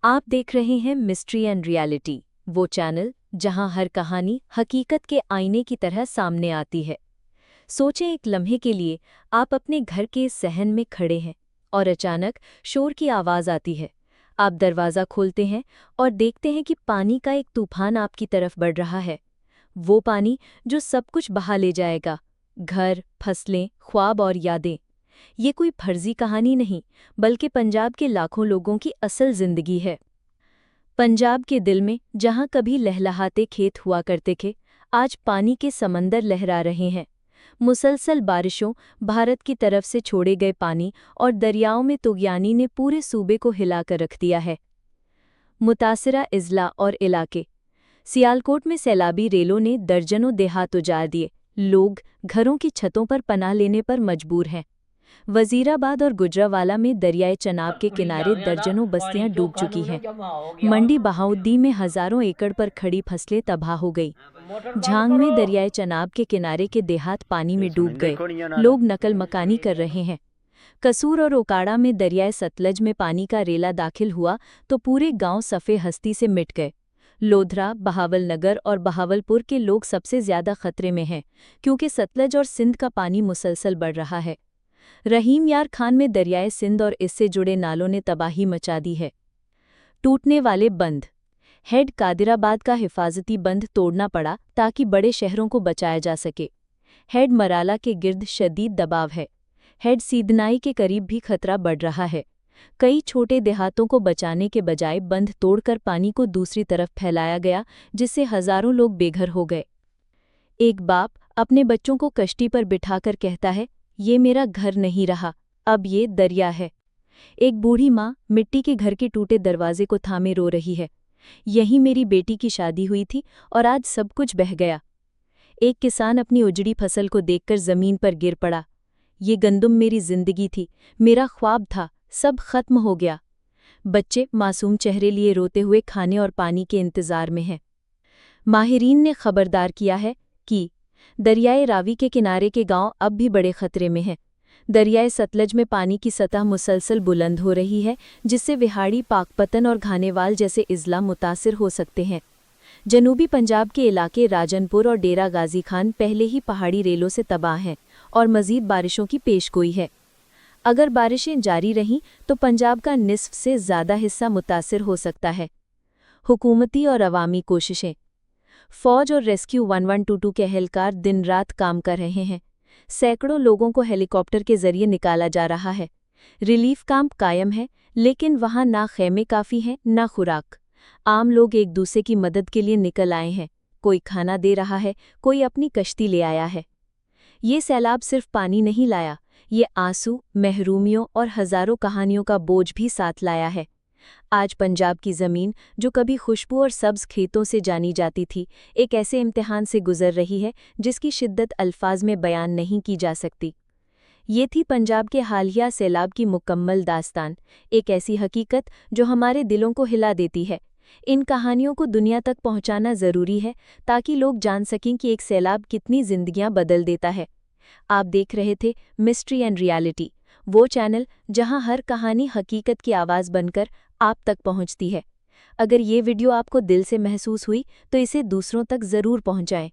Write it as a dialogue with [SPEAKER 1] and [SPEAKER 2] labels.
[SPEAKER 1] आप देख रहे हैं मिस्ट्री एंड रियलिटी, वो चैनल जहां हर कहानी हकीकत के आईने की तरह सामने आती है। सोचें एक लम्हे के लिए, आप अपने घर के सहन में खड़े हैं और अचानक शोर की आवाज़ आती है। आप दरवाज़ा खोलते हैं और देखते हैं कि पानी का एक तूफान आपकी तरफ बढ़ रहा है। वो पानी जो सब कुछ बहा ले जाएगा, घर, फसलें, ख्वाब और यादें। ये कोई फर्जी कहानी नहीं, बल्कि पंजाब के लाखों लोगों की असल जिंदगी है। पंजाब के दिल में, जहां कभी लहलहाते खेत हुआ करते थे, आज पानी के समंदर लहरा रहे हैं। मुसलसल बारिशों, भारत की तरफ से छोड़े गए पानी और दरियाओं में तुगयानी ने पूरे सूबे को हिलाकर रख दिया है। मुतासिरा इजला और इलाके। सियालकोट में सैलाबी रेलों ने दर्जनों देहात उजाड़ दिए। लोग घरों की छतों पर पनाह लेने पर मजबूर हैं। वजीराबाद और गुजरावाला में दरियाए चनाब के किनारे दर्जनों बस्तियां डूब चुकी हैं। मंडी बहाउद्दी में हजारों एकड़ पर खड़ी फसलें तबाह हो गई। झांग में दरियाए चनाब के किनारे के देहात पानी में डूब गए। लोग नकल मकानी कर रहे हैं। कसूर और ओकाड़ा में दरियाए सतलज में पानी का रेला दाखिल हुआ तो पूरे गांव सफ़े हस्ती से मिट गए। लोधरा, बहावलनगर और बहावलपुर के लोग सबसे ज्यादा खतरे में हैं, क्योंकि सतलज और सिंध का पानी मुसलसल बढ़ रहा है। रहीम यार खान में दरियाए सिंध और इससे जुड़े नालों ने तबाही मचा दी है। टूटने वाले बंद। हेड कादिराबाद का हिफाजती बंद तोड़ना पड़ा ताकि बड़े शहरों को बचाया जा सके। हेड मराला के गिर्द शदीद दबाव है। हेड सीधनाई के करीब भी खतरा बढ़ रहा है। कई छोटे देहातों को बचाने के बजाय बंद तोड़कर पानी को दूसरी तरफ फैलाया गया, जिससे हजारों लोग बेघर हो गए। एक बाप अपने बच्चों को कश्ती पर बिठाकर कहता है, ये मेरा घर नहीं रहा, अब ये दरिया है। एक बूढ़ी माँ मिट्टी के घर के टूटे दरवाजे को थामे रो रही है, यहीं मेरी बेटी की शादी हुई थी और आज सब कुछ बह गया। एक किसान अपनी उजड़ी फसल को देखकर जमीन पर गिर पड़ा, ये गंदुम मेरी जिंदगी थी, मेरा ख्वाब था, सब खत्म हो गया। बच्चे मासूम चेहरे लिए रोते हुए खाने और पानी के इंतजार में हैं। माहिरीन ने खबरदार किया है कि दरियाए रावी के किनारे के गांव अब भी बड़े खतरे में हैं। दरियाए सतलज में पानी की सतह मुसलसल बुलंद हो रही है, जिससे विहाड़ी, पाकपतन और घानेवाल जैसे इजला मुतासिर हो सकते हैं। जनूबी पंजाब के इलाके राजनपुर और डेरा गाजी खान पहले ही पहाड़ी रेलों से तबाह हैं और मजीद बारिशों की पेशगोई है। अगर बारिशें जारी रहीं तो पंजाब का निस्फ से ज़्यादा हिस्सा मुतासिर हो सकता है। हुकूमती और अवामी कोशिशें। फौज और रेस्क्यू 1122 के एहलकार दिन रात काम कर रहे हैं। सैकड़ों लोगों को हेलीकॉप्टर के जरिए निकाला जा रहा है। रिलीफ कैंप कायम है, लेकिन वहां ना खेमे काफ़ी हैं, ना खुराक। आम लोग एक दूसरे की मदद के लिए निकल आए हैं। कोई खाना दे रहा है, कोई अपनी कश्ती ले आया है। ये सैलाब सिर्फ पानी नहीं लाया, ये आंसू, महरूमियों और हजारों कहानियों का बोझ भी साथ लाया है। आज पंजाब की ज़मीन, जो कभी खुशबू और सब्ज खेतों से जानी जाती थी, एक ऐसे इम्तिहान से गुजर रही है जिसकी शिद्दत अल्फाज में बयान नहीं की जा सकती। ये थी पंजाब के हालिया सैलाब की मुकम्मल दास्तान, एक ऐसी हकीकत जो हमारे दिलों को हिला देती है। इन कहानियों को दुनिया तक पहुंचाना ज़रूरी है, ताकि लोग जान सकें कि एक सैलाब कितनी जिंदगियां बदल देता है। आप देख रहे थे मिस्ट्री एंड रियलिटी, वो चैनल जहां हर कहानी हकीकत की आवाज़ बनकर आप तक पहुंचती है। अगर ये वीडियो आपको दिल से महसूस हुई तो इसे दूसरों तक ज़रूर पहुंचाएं।